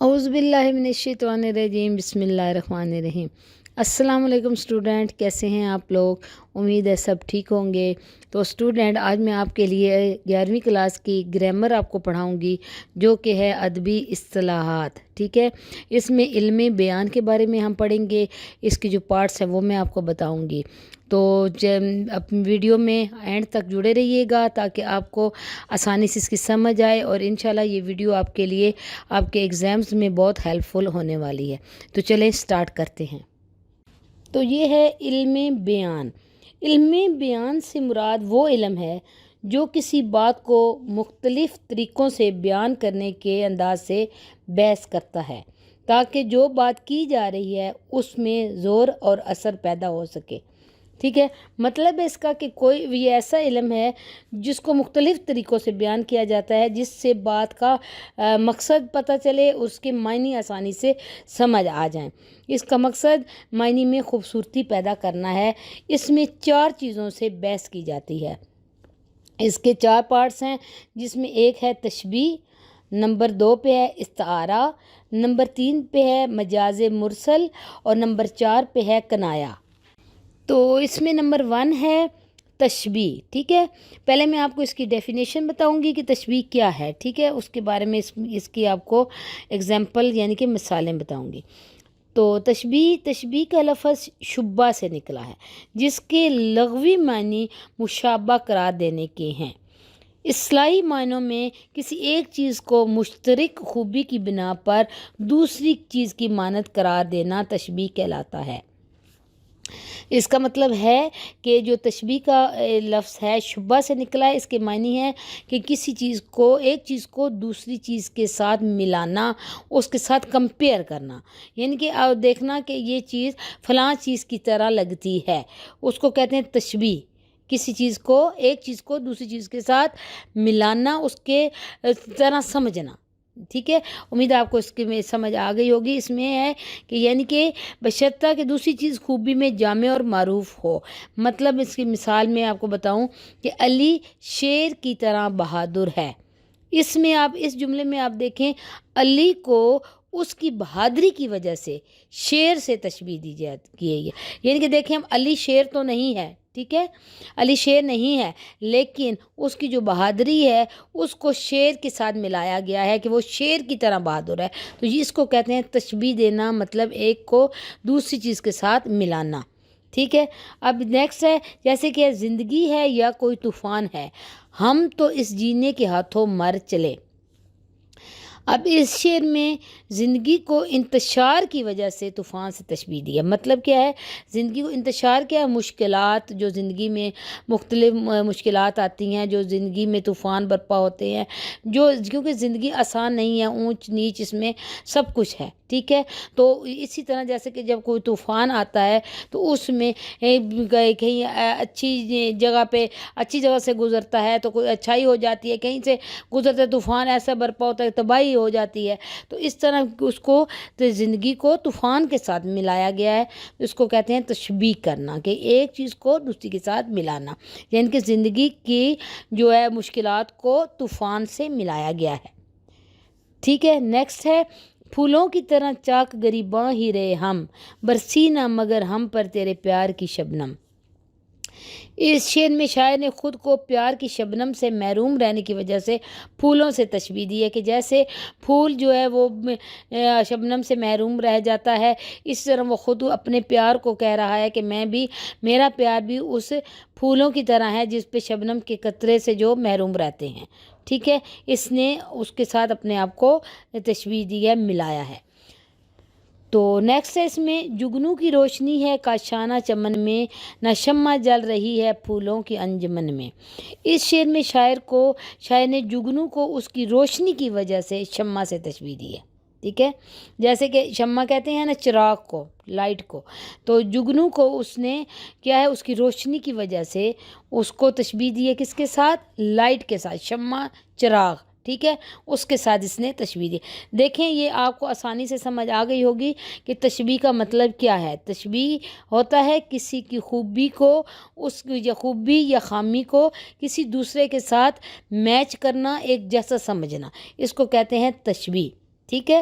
اعوذ باللہ من الشیطان الرجیم، بسم اللہ الرحمن الرحیم۔ السلام علیکم اسٹوڈنٹ، کیسے ہیں آپ لوگ؟ امید ہے سب ٹھیک ہوں گے۔ تو اسٹوڈنٹ، آج میں آپ کے لیے 11ویں کلاس کی گرامر آپ کو پڑھاؤں گی، جو کہ ہے ادبی اصطلاحات، ٹھیک ہے۔ اس میں علم بیان کے بارے میں ہم پڑھیں گے، اس کی جو پارٹس ہیں وہ میں آپ کو بتاؤں گی۔ تو ویڈیو میں اینڈ تک جڑے رہیے گا تاکہ آپ کو آسانی سے اس کی سمجھ آئے، اور انشاءاللہ یہ ویڈیو آپ کے لیے آپ کے ایگزامز میں بہت ہیلپ فل ہونے والی ہے۔ تو چلیں سٹارٹ کرتے ہیں۔ تو یہ ہے علم بیان۔ علم بیان سے مراد وہ علم ہے جو کسی بات کو مختلف طریقوں سے بیان کرنے کے انداز سے بحث کرتا ہے تاکہ جو بات کی جا رہی ہے اس میں زور اور اثر پیدا ہو سکے، ٹھیک ہے۔ مطلب اس کا کہ کوئی بھی ایسا علم ہے جس کو مختلف طریقوں سے بیان کیا جاتا ہے، جس سے بات کا مقصد پتہ چلے، اس کے معنی آسانی سے سمجھ آ جائیں۔ اس کا مقصد معنی میں خوبصورتی پیدا کرنا ہے۔ اس میں 4 چیزوں سے بحث کی جاتی ہے۔ اس کے 4 پارٹس ہیں، جس میں ایک ہے تشبیہ، نمبر 2 پہ ہے استعارہ، نمبر 3 پہ ہے مجاز مرسل، اور نمبر 4 پہ ہے کنایا۔ تو اس میں نمبر 1 ہے تشبیہ، ٹھیک ہے۔ پہلے میں آپ کو اس کی ڈیفینیشن بتاؤں گی کہ تشبیہ کیا ہے، ٹھیک ہے۔ اس کے بارے میں اس کی آپ کو اگزامپل یعنی کہ مثالیں بتاؤں گی۔ تو تشبیہ کا لفظ شبہ سے نکلا ہے، جس کے لغوی معنی مشابہ قرار دینے کے ہیں۔ اصطلاحی معنوں میں کسی ایک چیز کو مشترک خوبی کی بنا پر دوسری چیز کی مانند قرار دینا تشبیہ کہلاتا ہے۔ اس کا مطلب ہے کہ جو تشبیہ کا لفظ ہے شبہ سے نکلا ہے، اس کے معنی ہے کہ کسی چیز کو، ایک چیز کو دوسری چیز کے ساتھ ملانا، اس کے ساتھ کمپیئر کرنا، یعنی کہ دیکھنا کہ یہ چیز فلاں چیز کی طرح لگتی ہے، اس کو کہتے ہیں تشبیہ۔ کسی چیز کو، ایک چیز کو دوسری چیز کے ساتھ ملانا، اس کے طرح سمجھنا، ٹھیک ہے۔ امید ہے آپ کو اس کی میں سمجھ آ گئی ہوگی۔ اس میں ہے کہ یعنی کہ بشرطہ کہ دوسری چیز خوبی میں جامع اور معروف ہو۔ مطلب اس کی مثال میں آپ کو بتاؤں کہ علی شیر کی طرح بہادر ہے۔ اس میں آپ اس جملے میں آپ دیکھیں، علی کو اس کی بہادری کی وجہ سے شیر سے تشبیہ دی جاتی ہے، یعنی کہ دیکھیں، علی شیر تو نہیں ہے، ٹھیک ہے، علی شیر نہیں ہے، لیکن اس کی جو بہادری ہے اس کو شیر کے ساتھ ملایا گیا ہے کہ وہ شیر کی طرح بہادر ہے۔ تو اس کو کہتے ہیں تشبیہ دینا، مطلب ایک کو دوسری چیز کے ساتھ ملانا، ٹھیک ہے۔ اب نیکسٹ ہے، جیسے کہ زندگی ہے یا کوئی طوفان ہے، ہم تو اس جینے کے ہاتھوں مر چلے۔ اب اس شعر میں زندگی کو انتشار کی وجہ سے طوفان سے تشبیہ دی ہے۔ مطلب کیا ہے؟ زندگی کو انتشار کیا ہے؟ مشکلات، جو زندگی میں مختلف مشکلات آتی ہیں، جو زندگی میں طوفان برپا ہوتے ہیں، کیونکہ زندگی آسان نہیں ہے، اونچ نیچ اس میں سب کچھ ہے، ٹھیک ہے۔ تو اسی طرح جیسے کہ جب کوئی طوفان آتا ہے تو اس میں کہیں اچھی جگہ سے گزرتا ہے تو کوئی اچھائی ہو جاتی ہے، کہیں سے گزرتے طوفان ایسا برپا ہوتا ہے تباہی ہو جاتی ہے۔ تو اس طرح اس کو زندگی کو طوفان کے ساتھ ملایا گیا ہے۔ اس کو کہتے ہیں تشبیہ کرنا، کہ ایک چیز کو دوسری کے ساتھ ملانا، یعنی کہ زندگی کی جو ہے مشکلات کو طوفان سے ملایا گیا ہے، ٹھیک ہے۔ نیکسٹ ہے، پھولوں کی طرح چاک گریباں ہی رہے ہم، برسی نہ مگر ہم پر تیرے پیار کی شبنم۔ اس شعر میں شاعر نے خود کو پیار کی شبنم سے محروم رہنے کی وجہ سے پھولوں سے تشبیہ دی ہے، کہ جیسے پھول جو ہے وہ شبنم سے محروم رہ جاتا ہے، اس طرح وہ خود اپنے پیار کو کہہ رہا ہے کہ میرا پیار بھی اس پھولوں کی طرح ہے جس پہ شبنم کے قطرے سے جو محروم رہتے ہیں، ٹھیک ہے۔ اس نے اس کے ساتھ اپنے آپ کو تشبیہ دی ہے، ملایا ہے۔ تو نیکسٹ ہے، اس میں جگنو کی روشنی ہے کاشانہ چمن میں، نہ شمع جل رہی ہے پھولوں کی انجمن میں۔ اس شعر میں شاعر نے جگنو کو اس کی روشنی کی وجہ سے شمع سے تشبیہ دی ہے، ٹھیک ہے۔ جیسے کہ شمع کہتے ہیں نا چراغ کو، لائٹ کو، تو جگنو کو اس نے کیا ہے، اس کی روشنی کی وجہ سے اس کو تشبیہ دی ہے، کس کے ساتھ؟ لائٹ کے ساتھ، شمع چراغ، ٹھیک ہے، اس کے ساتھ اس نے تشبیہ دی۔ دیکھیں، یہ آپ کو آسانی سے سمجھ آ گئی ہوگی کہ تشبیہ کا مطلب کیا ہے۔ تشبیہ ہوتا ہے کسی کی خوبی کو، اس کی خوبی یا خامی کو کسی دوسرے کے ساتھ میچ کرنا، ایک جیسا سمجھنا، اس کو کہتے ہیں تشبیہ، ٹھیک ہے۔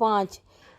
5।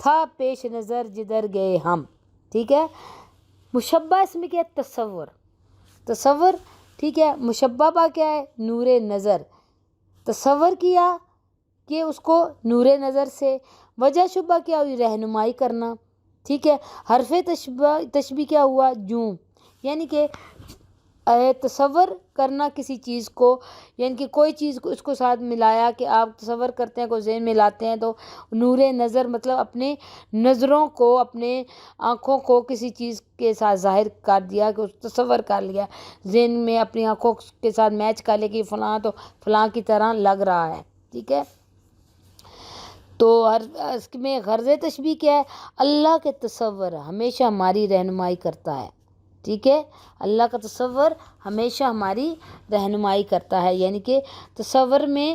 تھا پیش نظر جدھر گئے ہم. ٹھیک ہے. مشبہ اس میں کیا ہے؟ تصور. تصور. ٹھیک ہے. مشبہ با کیا ہے؟ نور نظر. تصور کیا کہ اس کو نور نظر سے. وجہ شبہ کیا ہوئی؟ رہنمائی کرنا. ٹھیک ہے. حرف تشبیہ کیا ہوا؟ جوں. یعنی کہ تصور کرنا کسی چیز کو، یعنی کہ کوئی چیز کو اس کو ساتھ ملایا کہ آپ تصور کرتے ہیں، کوئی ذہن میں لاتے ہیں، تو نور نظر مطلب اپنے نظروں کو، اپنے آنکھوں کو کسی چیز کے ساتھ ظاہر کر دیا، کہ تصور کر لیا ذہن میں، اپنی آنکھوں کے ساتھ میچ کر لیا کہ فلاں تو فلاں کی طرح لگ رہا ہے. ٹھیک ہے. تو اس میں غرض تشبیہ کیا ہے؟ اللہ کے تصور ہمیشہ ہماری رہنمائی کرتا ہے. ٹھیک ہے. اللہ کا تصور ہمیشہ ہماری رہنمائی کرتا ہے، یعنی کہ تصور میں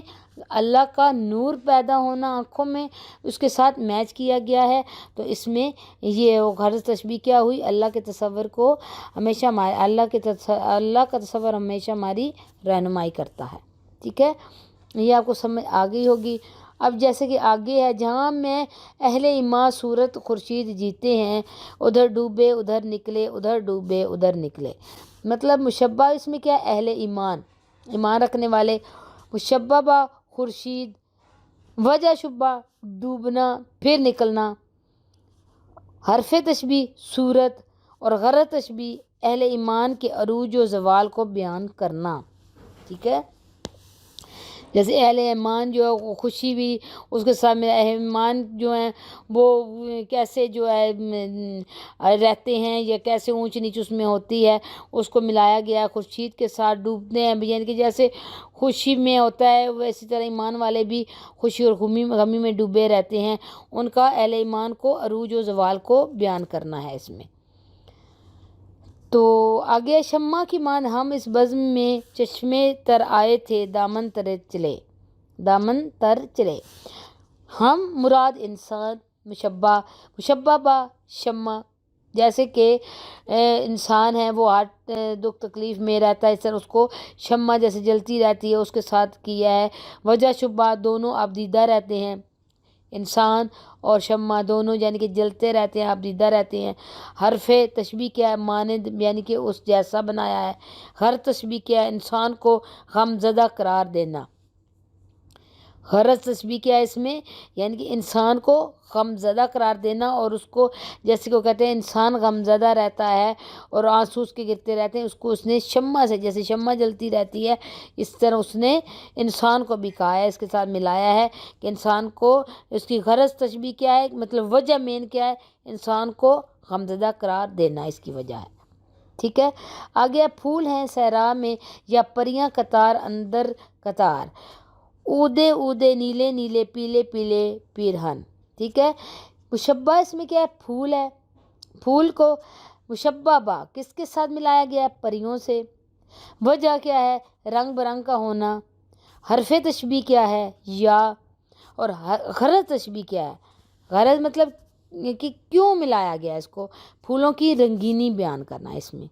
اللہ کا نور پیدا ہونا آنکھوں میں اس کے ساتھ میچ کیا گیا ہے. تو اس میں یہ غرض تشبیہ کیا ہوئی؟ اللہ کے تصور کو ہمیشہ اللہ کا تصور ہمیشہ ہماری رہنمائی کرتا ہے. ٹھیک ہے. یہ آپ کو سمجھ آ گئی ہوگی. اب جیسے کہ آگے ہے، جہاں میں اہل ایمان صورت خورشید جیتے ہیں، ادھر ڈوبے ادھر نکلے، ادھر ڈوبے ادھر نکلے. مطلب مشبہ اس میں کیا ہے؟ اہل ایمان، ایمان رکھنے والے. مشبہ با خورشید. وجہ شبہ ڈوبنا پھر نکلنا. حرف تشبیہ صورت، اور غرض تشبیہ اہل ایمان کے عروج و زوال کو بیان کرنا. ٹھیک ہے. جیسے اہل ایمان جو ہے خوشی بھی اس کے ساتھ میں، اہل ایمان جو ہیں وہ کیسے جو ہے رہتے ہیں، یا کیسے اونچ نیچ اس میں ہوتی ہے، اس کو ملایا گیا خورشید کے ساتھ. ڈوبتے ہیں یعنی کہ جیسے خوشی میں ہوتا ہے، ویسی طرح ایمان والے بھی خوشی اور غمی میں ڈوبے رہتے ہیں. ان کا اہل ایمان کو عروج و زوال کو بیان کرنا ہے اس میں. تو آگے شمع کی مان ہم اس بزم میں چشمے تر آئے تھے، دامن تر چلے. دامن تر چلے. ہم مراد انسان. مشبہ با شمع. جیسے کہ انسان ہے وہ ہر دکھ تکلیف میں رہتا ہے، اس طرح اس کو شمع جیسے جلتی رہتی ہے، اس کے ساتھ کیا ہے. وجہ شبہ دونوں آبدیدہ رہتے ہیں، انسان اور شمع دونوں یعنی کہ جلتے رہتے ہیں، آبدیدہ رہتے ہیں. حرف تشبیہ کیا ہے؟ مانند یعنی کہ اس جیسا بنایا ہے. غرض تشبیہ کیا ہے؟ انسان کو غم زدہ قرار دینا. غرض تشبیہ کیا ہے اس میں؟ یعنی کہ انسان کو غم زدہ قرار دینا، اور اس کو جیسے کہ وہ کہتے ہیں انسان غم زدہ رہتا ہے اور آنسو اس کے گرتے رہتے ہیں، اس کو اس نے شمع سے، جیسے شمع جلتی رہتی ہے اس طرح اس نے انسان کو بھی کہا ہے، اس کے ساتھ ملایا ہے کہ انسان کو اس کی غرض تشبیہ کیا ہے، مطلب وجہ مین کیا ہے؟ انسان کو غم زدہ قرار دینا اس کی وجہ ہے. ٹھیک ہے. آگے پھول ہیں صحرا میں یا پریاں قطار اندر قطار، اودے اودے نیلے نیلے پیلے پیلے پیرہن. ٹھیک ہے. مشبہ اس میں کیا ہے؟ پھول ہے. پھول کو مشبہ با کس کے ساتھ ملایا گیا ہے؟ پریوں سے. وجہ کیا ہے؟ رنگ برنگ کا ہونا. حرف تشبیہ کیا ہے؟ یا. اور غرض تشبیہ کیا ہے؟ غرض مطلب کہ کیوں ملایا گیا اس کو؟ پھولوں کی رنگینی بیان کرنا اس میں.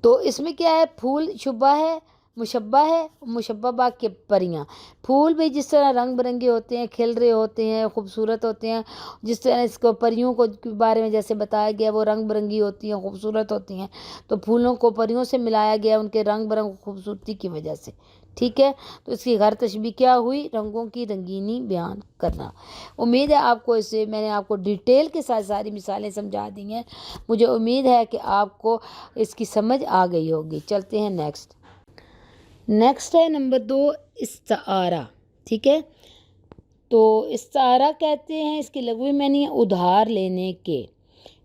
تو اس میں کیا ہے؟ پھول شبہ ہے، مشبہ ہے، مشبہ با کے پریاں. پھول بھی جس طرح رنگ برنگے ہوتے ہیں، کھل رہے ہوتے ہیں، خوبصورت ہوتے ہیں، جس طرح اس کو پریوں کو بارے میں جیسے بتایا گیا وہ رنگ برنگی ہوتی ہیں، خوبصورت ہوتی ہیں، تو پھولوں کو پریوں سے ملایا گیا ان کے رنگ برنگ خوبصورتی کی وجہ سے. ٹھیک ہے. تو اس کی غرض تشبیہ کیا ہوئی؟ رنگوں کی رنگینی بیان کرنا. امید ہے آپ کو اس سے میں نے آپ کو ڈیٹیل کے ساتھ ساری مثالیں سمجھا دی ہیں. مجھے امید ہے کہ آپ کو اس کی سمجھ آ گئی ہوگی. چلتے ہیں نیکسٹ ہے نمبر 2 استعارہ. ٹھیک ہے. تو استعارہ کہتے ہیں، اس کی لغوی معنی ہے ادھار لینے کے.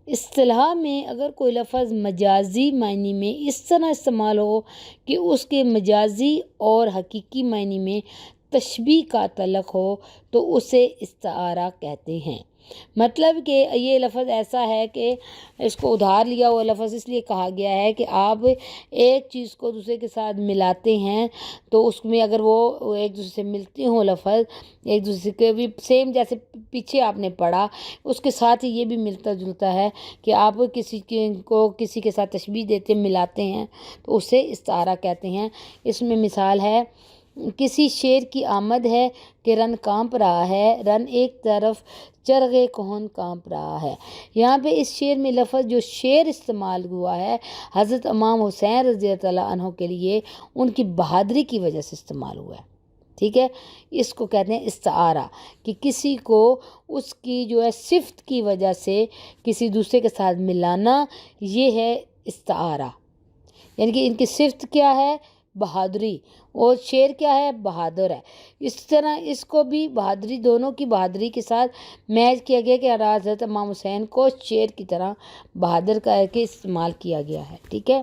اصطلاح میں اگر کوئی لفظ مجازی معنی میں اس طرح استعمال ہو کہ اس کے مجازی اور حقیقی معنی میں تشبیہ کا تعلق ہو تو اسے استعارہ کہتے ہیں. مطلب کہ یہ لفظ ایسا ہے کہ اس کو ادھار لیا ہوا لفظ اس لیے کہا گیا ہے کہ آپ ایک چیز کو دوسرے کے ساتھ ملاتے ہیں تو اس میں اگر وہ ایک دوسرے سے ملتے ہوں لفظ، ایک دوسرے کے بھی سیم جیسے پیچھے آپ نے پڑھا، اس کے ساتھ ہی یہ بھی ملتا جلتا ہے کہ آپ کسی کے ساتھ تشبیہ دیتے ملاتے ہیں تو اسے استعارہ کہتے ہیں. اس میں مثال ہے کسی شیر کی آمد ہے کہ رن کانپ رہا ہے، رن ایک طرف چرغے کون کانپ رہا ہے۔ یہاں پہ اس شعر میں لفظ جو شیر استعمال ہوا ہے حضرت امام حسین رضی اللہ عنہ کے لیے ان کی بہادری کی وجہ سے استعمال ہوا ہے، ٹھیک ہے۔ اس کو کہتے ہیں استعارہ، کہ کسی کو اس کی جو ہے صفت کی وجہ سے کسی دوسرے کے ساتھ ملانا، یہ ہے استعارہ۔ یعنی کہ ان کی صفت کیا ہے؟ بہادری، اور شیر کیا ہے؟ بہادر ہے۔ اس طرح اس کو بھی بہادری، دونوں کی بہادری کے ساتھ میچ کیا گیا کہ حضرت امام حسین کو شیر کی طرح بہادر کر کے استعمال کیا گیا ہے، ٹھیک ہے۔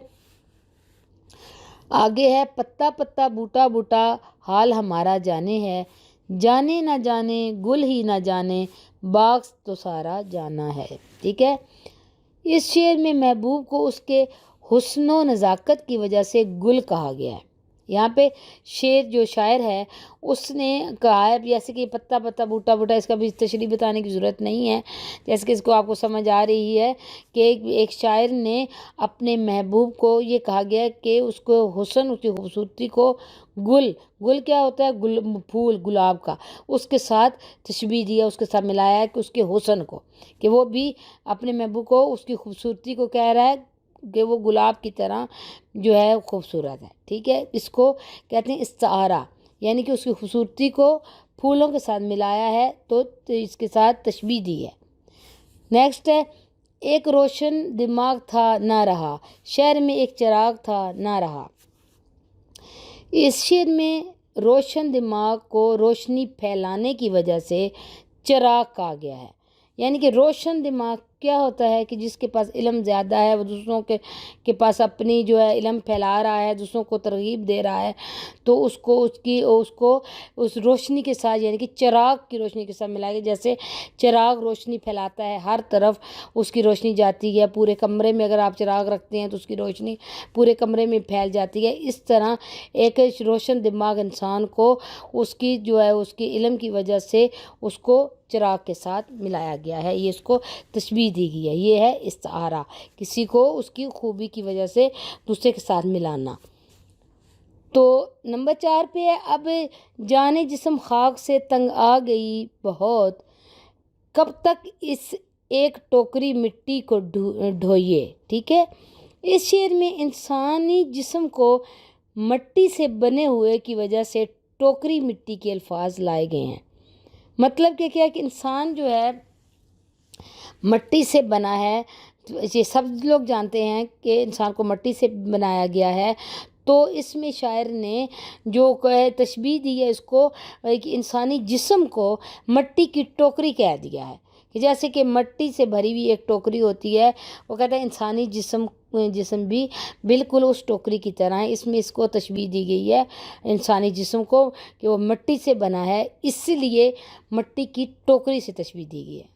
آگے ہے پتا پتا بوٹا بوٹا حال ہمارا جانے ہے، جانے نہ جانے گل ہی نہ جانے باغ تو سارا جانا ہے، ٹھیک ہے۔ اس شعر میں محبوب کو اس کے حسن و نزاکت کی وجہ سے گل کہا گیا ہے۔ یہاں پہ شعر جو شاعر ہے اس نے کہا ہے، جیسے کہ پتا پتا بوٹا بوٹا، اس کا بھی تشریح بتانے کی ضرورت نہیں ہے، جیسے کہ اس کو آپ کو سمجھ آ رہی ہے کہ ایک شاعر نے اپنے محبوب کو یہ کہا گیا ہے کہ اس کو حسن، اس کی خوبصورتی کو گل کیا ہوتا ہے؟ پھول گلاب کا، اس کے ساتھ تشبیہ دیا، اس کے ساتھ ملایا ہے کہ اس کے حسن کو، کہ وہ بھی اپنے محبوب کو اس کی خوبصورتی کو کہہ رہا ہے کہ وہ گلاب کی طرح جو ہے خوبصورت ہے، ٹھیک ہے۔ اس کو کہتے ہیں استعارہ، یعنی کہ اس کی خوبصورتی کو پھولوں کے ساتھ ملایا ہے تو اس کے ساتھ تشبیہ دی ہے۔ نیکسٹ ہے ایک روشن دماغ تھا نہ رہا، شہر میں ایک چراغ تھا نہ رہا۔ اس شعر میں روشن دماغ کو روشنی پھیلانے کی وجہ سے چراغ کہا گیا ہے۔ یعنی کہ روشن دماغ کیا ہوتا ہے کہ جس کے پاس علم زیادہ ہے، وہ دوسروں کے پاس اپنی جو ہے علم پھیلا رہا ہے، دوسروں کو ترغیب دے رہا ہے، تو اس کو اس روشنی کے ساتھ، یعنی کہ چراغ کی روشنی کے ساتھ ملائے گا۔ جیسے چراغ روشنی پھیلاتا ہے، ہر طرف اس کی روشنی جاتی ہے، پورے کمرے میں اگر آپ چراغ رکھتے ہیں تو اس کی روشنی پورے کمرے میں پھیل جاتی ہے۔ اس طرح ایک روشن دماغ انسان کو اس کی جو ہے اس کی علم کی وجہ سے اس کو چراغ کے ساتھ ملایا گیا ہے، یہ اس کو تشبیہ دی گئی ہے، یہ ہے استعارہ، کسی کو اس کی خوبی کی وجہ سے دوسرے کے ساتھ ملانا۔ تو نمبر 4 پہ ہے اب جانے جسم خاک سے تنگ آ گئی بہت، کب تک اس ایک ٹوکری مٹی کو ڈھوئیے، ٹھیک ہے۔ اس شعر میں انسانی جسم کو مٹی سے بنے ہوئے کی وجہ سے ٹوکری مٹی کے الفاظ لائے گئے ہیں۔ مطلب کہ کیا کہ انسان جو ہے مٹی سے بنا ہے، یہ سب لوگ جانتے ہیں کہ انسان کو مٹی سے بنایا گیا ہے، تو اس میں شاعر نے جو تشبیہ دی ہے اس کو کہ انسانی جسم کو مٹی کی ٹوکری کہہ دیا ہے، کہ جیسے کہ مٹی سے بھری ہوئی ایک ٹوکری ہوتی ہے، وہ کہتا ہے انسانی جسم بھی بالکل اس ٹوکری کی طرح ہے۔ اس میں اس کو تشبیہ دی گئی ہے انسانی جسم کو کہ وہ مٹی سے بنا ہے، اس لیے مٹی کی ٹوکری سے تشبیہ دی گئی ہے۔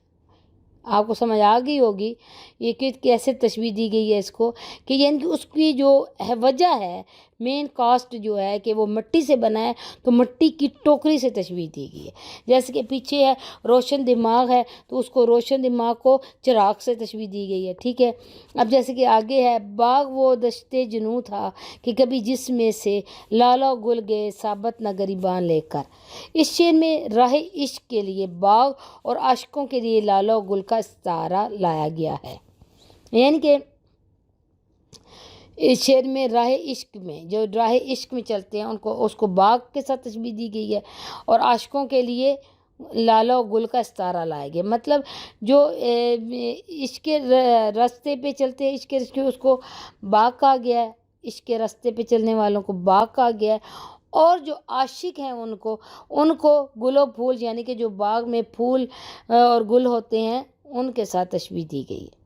آپ کو سمجھ آ گئی ہوگی یہ کہ کیسے تشبیہ دی گئی ہے اس کو، کہ یعنی کہ اس کی جو وجہ ہے، مین کاسٹ جو ہے کہ وہ مٹی سے بنا ہے، تو مٹی کی ٹوکری سے تشبیہ دی گئی ہے۔ جیسے کہ پیچھے ہے روشن دماغ ہے، تو اس کو روشن دماغ کو چراغ سے تشبیہ دی گئی ہے، ٹھیک ہے۔ اب جیسے کہ آگے ہے باغ وہ دشتے جنوں تھا کہ کبھی جس میں سے لالا گل گئے ثابت نہ گریباں لے کر۔ اس شعر میں راہ عشق کے لیے باغ اور عاشقوں کے لیے لالا و گل کا استعارہ لایا گیا ہے۔ یعنی کہ اس شعر میں راہ عشق میں جو راہ عشق میں چلتے ہیں اس کو باغ کے ساتھ تشبیہ دی گئی ہے، اور عاشقوں کے لیے لالا و گل کا استعارہ لایا گیا۔ مطلب جو عشق کے راستے پہ چلتے ہیں، عشق کے راستے، اس کو باغ کہا گیا ہے، عشق کے راستے پہ چلنے والوں کو باغ کہا گیا ہے، اور جو عاشق ہیں ان کو گل و پھول، یعنی کہ جو باغ میں پھول اور گل ہوتے ہیں ان کے ساتھ تشبیہ دی گئی ہے۔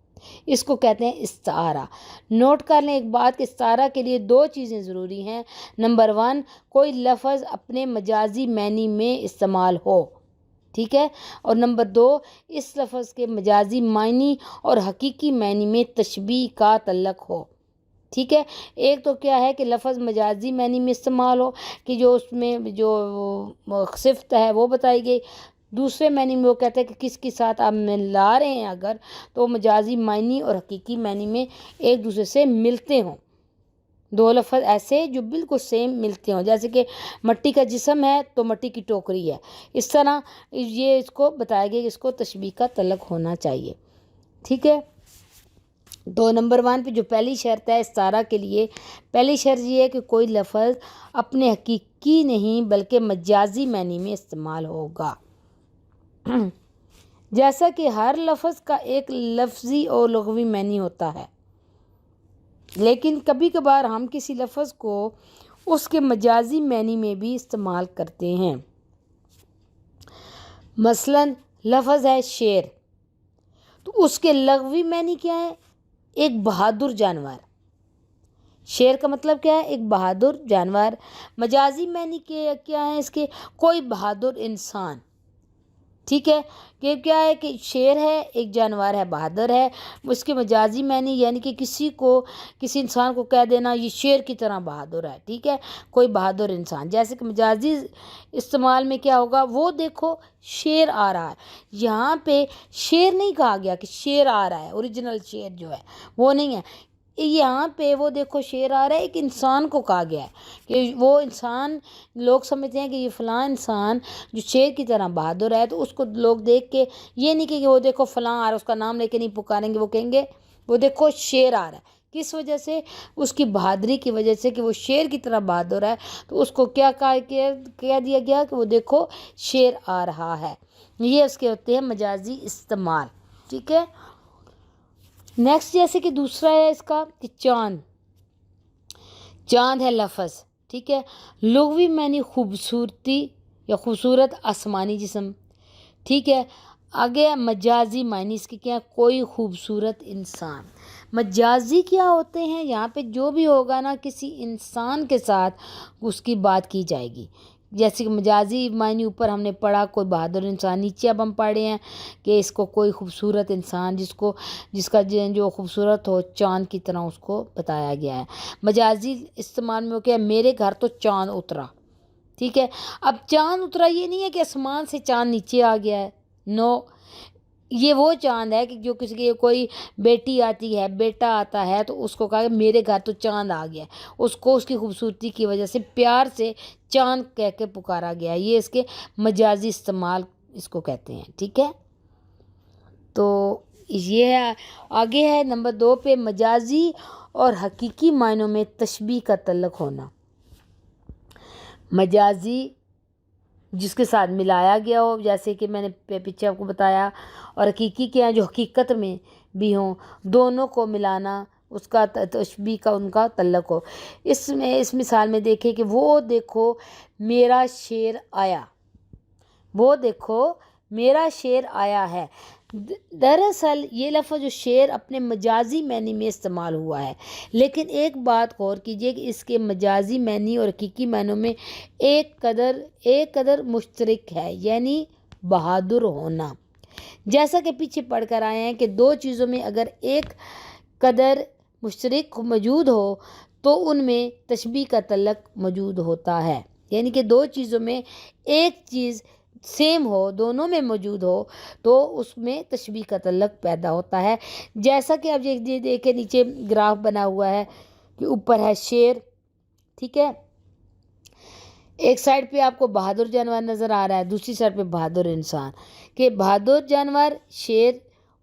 اس کو کہتے ہیں استعارہ۔ نوٹ کر لیں ایک بات کہ استعارہ کے لیے 2 چیزیں ضروری ہیں۔ نمبر 1، کوئی لفظ اپنے مجازی معنی میں استعمال ہو، ٹھیک ہے، اور نمبر 2، اس لفظ کے مجازی معنی اور حقیقی معنی میں تشبیہ کا تعلق ہو، ٹھیک ہے۔ ایک تو کیا ہے کہ لفظ مجازی معنی میں استعمال ہو کہ جو اس میں جو صفت ہے وہ بتائی گئی، دوسرے معنی میں وہ کہتا ہے کہ کس کے ساتھ آپ ملا رہے ہیں اگر، تو مجازی معنی اور حقیقی معنی میں ایک دوسرے سے ملتے ہوں۔ دو لفظ ایسے جو بالکل سیم ملتے ہوں، جیسے کہ مٹی کا جسم ہے تو مٹی کی ٹوکری ہے، اس طرح یہ اس کو بتایا گیا کہ اس کو تشبیہ کا تعلق ہونا چاہیے، ٹھیک ہے۔ تو نمبر 1 پہ جو پہلی شرط ہے استعارہ کے لیے، پہلی شرط یہ ہے کہ کوئی لفظ اپنے حقیقی نہیں بلکہ مجازی معنی میں استعمال ہوگا، جیسا کہ ہر لفظ کا ایک لفظی اور لغوی معنی ہوتا ہے، لیکن کبھی کبھار ہم کسی لفظ کو اس کے مجازی معنی میں بھی استعمال کرتے ہیں۔ مثلا لفظ ہے شیر، تو اس کے لغوی معنی کیا ہے؟ ایک بہادر جانور۔ شیر کا مطلب کیا ہے؟ ایک بہادر جانور۔ مجازی معنی کیا ہے اس کے؟ کوئی بہادر انسان، ٹھیک ہے۔ کہ کیا ہے کہ شیر ہے، ایک جانور ہے، بہادر ہے، اس کے مجازی معنی یعنی کہ کسی انسان کو کہہ دینا یہ شیر کی طرح بہادر ہے، ٹھیک ہے، کوئی بہادر انسان۔ جیسے کہ مجازی استعمال میں کیا ہوگا؟ وہ دیکھو شیر آ رہا ہے، یہاں پہ شیر نہیں کہا گیا کہ شیر آ رہا ہے، اوریجنل شیر جو ہے وہ نہیں ہے، یہاں پہ وہ دیکھو شیر آ رہا ہے، ایک انسان کو کہا گیا ہے کہ وہ انسان، لوگ سمجھتے ہیں کہ یہ فلاں انسان جو شیر کی طرح بہادر ہے، تو اس کو لوگ دیکھ کے یہ نہیں کہ وہ دیکھو فلاں آ رہا ہے، اس کا نام لے کے نہیں پکاریں گے، وہ کہیں گے وہ دیکھو شیر آ رہا ہے۔ کس وجہ سے؟ اس کی بہادری کی وجہ سے کہ وہ شیر کی طرح بہادر ہے، تو اس کو کیا کہہ دیا گیا کہ وہ دیکھو شیر آ رہا ہے۔ یہ اس کے ہوتے ہیں مجازی استعمال، ٹھیک ہے۔ نیکسٹ جیسے کہ دوسرا ہے اس کا کہ چاند ہے لفظ، ٹھیک ہے، لغوی معنی خوبصورتی یا خوبصورت آسمانی جسم، ٹھیک ہے۔ آگے مجازی معنی اس کی کیا؟ کوئی خوبصورت انسان۔ مجازی کیا ہوتے ہیں؟ یہاں پہ جو بھی ہوگا نا کسی انسان کے ساتھ اس کی بات کی جائے گی، جیسے کہ مجازی معنی اوپر ہم نے پڑھا کوئی بہادر انسان، نیچے اب ہم پڑھے ہیں کہ اس کو کوئی خوبصورت انسان جس کا جو خوبصورت ہو چاند کی طرح اس کو بتایا گیا ہے۔ مجازی استعمال میں کیا ہے؟ میرے گھر تو چاند اترا، ٹھیک ہے۔ اب چاند اترا یہ نہیں ہے کہ آسمان سے چاند نیچے آ گیا ہے، نو، یہ وہ چاند ہے کہ جو کسی کی کوئی بیٹی آتی ہے، بیٹا آتا ہے، تو اس کو کہا کہ میرے گھر تو چاند آ گیا ہے، اس کو اس کی خوبصورتی کی وجہ سے پیار سے چاند کہہ کے پکارا گیا ہے، یہ اس کے مجازی استعمال اس کو کہتے ہیں، ٹھیک ہے۔ تو یہ ہے، آگے ہے نمبر 2 پہ مجازی اور حقیقی معنوں میں تشبیہ کا تعلق ہونا۔ مجازی جس کے ساتھ ملایا گیا ہو، جیسے کہ میں نے پیچھے آپ کو بتایا، اور حقیقی کیا ہے جو حقیقت میں بھی ہوں، دونوں کو ملانا، اس کا تشبیہ کا ان کا تعلق ہو۔ اس مثال میں دیکھیں کہ وہ دیکھو میرا شیر آیا، وہ دیکھو میرا شیر آیا ہے۔ دراصل یہ لفظ جو شیر اپنے مجازی معنی میں استعمال ہوا ہے، لیکن ایک بات غور کیجئے کہ اس کے مجازی معنی اور حقیقی معنوں میں ایک قدر مشترک ہے، یعنی بہادر ہونا۔ جیسا کہ پیچھے پڑھ کر آئے ہیں کہ دو چیزوں میں اگر ایک قدر مشترک موجود ہو تو ان میں تشبیہ کا تعلق موجود ہوتا ہے، یعنی کہ دو چیزوں میں ایک چیز سیم ہو، دونوں میں موجود ہو، تو اس میں تشبیہ کا تعلق پیدا ہوتا ہے۔ جیسا کہ اب یہ دیکھیں نیچے گراف بنا ہوا ہے کہ اوپر ہے شیر، ٹھیک ہے، ایک سائڈ پہ آپ کو بہادر جانور نظر آ رہا ہے، دوسری سائڈ پہ بہادر انسان، کہ بہادر جانور شیر،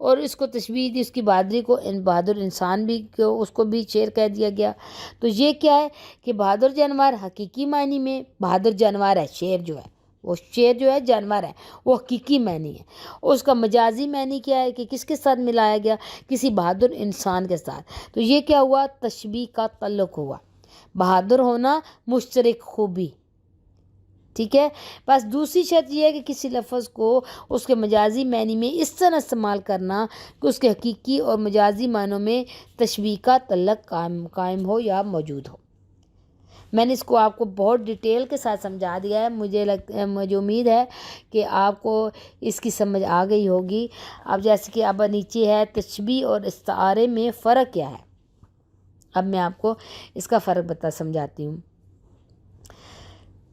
اور اس کو تشبیہ دی اس کی بہادری کو، بہادر انسان بھی اس کو بھی شیر کہہ دیا گیا۔ تو یہ کیا ہے کہ بہادر جانور حقیقی معنی میں بہادر جانور ہے، شیر جو ہے وہ شیر جو ہے جانور ہے، وہ حقیقی معنی ہے۔ اس کا مجازی معنی کیا ہے کہ کس کے ساتھ ملایا گیا؟ کسی بہادر انسان کے ساتھ۔ تو یہ کیا ہوا؟ تشبیہ کا تعلق ہوا، بہادر ہونا، مشترک خوبی، ٹھیک ہے۔ بس دوسری شرط یہ ہے کہ کسی لفظ کو اس کے مجازی معنی میں اس طرح استعمال کرنا کہ اس کے حقیقی اور مجازی معنوں میں تشبیہ کا تعلق قائم ہو یا موجود ہو۔ میں نے اس کو آپ کو بہت ڈیٹیل کے ساتھ سمجھا دیا ہے، مجھے امید ہے کہ آپ کو اس کی سمجھ آ گئی ہوگی۔ اب جیسے کہ اب نیچے ہے تشبیہ اور استعارے میں فرق کیا ہے، اب میں آپ کو اس کا فرق سمجھاتی ہوں۔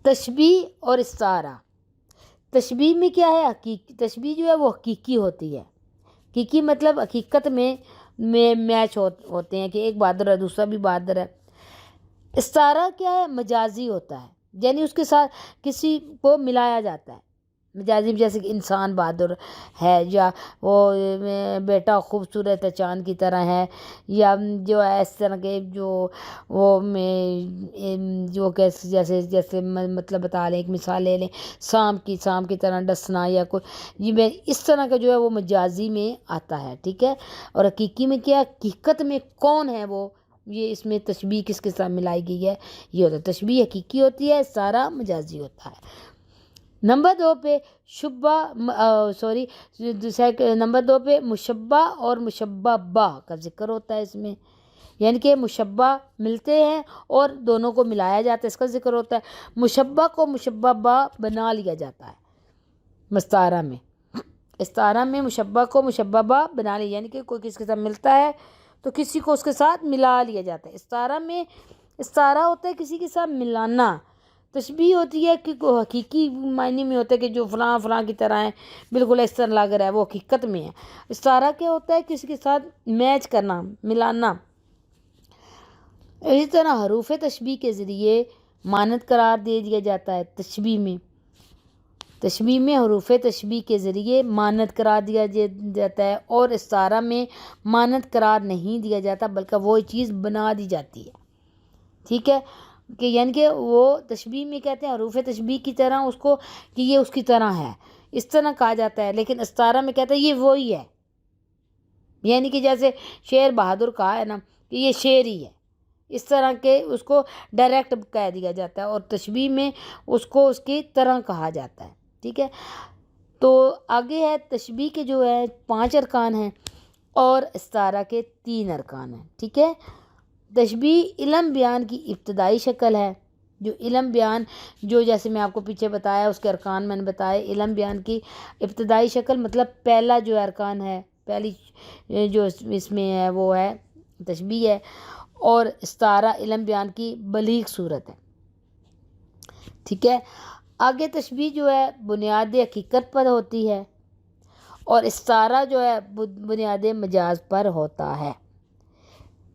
تشبیہ اور استعارہ، تشبیہ میں کیا ہے؟ تشبیہ جو ہے وہ حقیقی ہوتی ہے، حقیقی مطلب حقیقت میں میچ ہوتے ہیں کہ ایک بہادر ہے دوسرا بھی بہادر ہے۔ استعارہ کیا ہے؟ مجازی ہوتا ہے، یعنی اس کے ساتھ کسی کو ملایا جاتا ہے مجازی، جیسے کہ انسان بہادر ہے، یا وہ بیٹا خوبصورت ہے چاند کی طرح ہے، یا جو ہے اس طرح کے جو وہ جو جیسے جیسے مطلب بتا لیں، ایک مثال لے لیں، سانپ کی طرح ڈسنا، یا کوئی یہ میں اس طرح کا جو ہے وہ مجازی میں آتا ہے، ٹھیک ہے۔ اور حقیقی میں کیا؟ حقیقت میں کون ہے وہ، یہ اس میں تشبیہ کس کے ساتھ ملائی گئی ہے، یہ ہوتا ہے تشبیہ حقیقی ہوتی ہے، سارا مجازی ہوتا ہے۔ نمبر 2 پہ نمبر 2 پہ مشبہ اور مشبہ با کا ذکر ہوتا ہے اس میں، یعنی کہ مشبہ ملتے ہیں اور دونوں کو ملایا جاتا ہے، اس کا ذکر ہوتا ہے۔ مشبہ کو مشبہ با بنا لیا جاتا ہے استعارہ میں، استعارہ میں مشبہ کو مشبہ با بنا لیا، یعنی کہ کوئی کسی کے ساتھ ملتا ہے تو کسی کو اس کے ساتھ ملا لیا جاتا ہے۔ استعارہ میں استعارہ ہوتا ہے کسی کے ساتھ ملانا، تشبیہ ہوتی ہے کہ حقیقی معنی میں ہوتا ہے کہ جو فلاں فلاں کی طرح ہے، بالکل اس طرح لگ رہا ہے، وہ حقیقت میں ہے۔ استعارہ کیا ہوتا ہے؟ کسی کے ساتھ میچ کرنا، ملانا۔ اسی طرح حروف تشبیہ کے ذریعے مانند قرار دے دیا جاتا ہے تشبیہ میں حروف تشبیہ کے ذریعے مانند قرار دیا جاتا ہے، اور استعارہ میں مانند قرار نہیں دیا جاتا بلکہ وہ چیز بنا دی جاتی ہے، ٹھیک ہے، کہ یعنی کہ وہ تشبیہ میں کہتے ہیں حروف تشبیہ کی طرح اس کو، کہ یہ اس کی طرح ہے، اس طرح کہا جاتا ہے، لیکن استعارہ میں کہتے ہیں یہ وہی ہے، یعنی کہ جیسے شیر بہادر کہا ہے نا کہ یہ شیر ہی ہے، اس طرح کے اس کو ڈائریکٹ کہہ دیا جاتا ہے، اور تشبیہ میں اس کو اس کی طرح کہا جاتا ہے، ٹھیک ہے۔ تو آگے ہے تشبیہ کے جو ہے 5 ارکان ہیں اور استعارہ کے 3 ارکان ہیں، ٹھیک ہے۔ تشبیہ علم بیان کی ابتدائی شکل ہے، جو علم بیان جو جیسے میں آپ کو پیچھے بتایا اس کے ارکان میں نے بتایا، علم بیان کی ابتدائی شکل مطلب پہلا جو ارکان ہے، پہلی جو اس میں ہے وہ ہے تشبیہ ہے، اور استعارہ علم بیان کی بلیغ صورت ہے، ٹھیک ہے۔ آگے تشبیہ جو ہے بنیاد حقیقت پر ہوتی ہے، اور استعارہ جو ہے بنیاد مجاز پر ہوتا ہے۔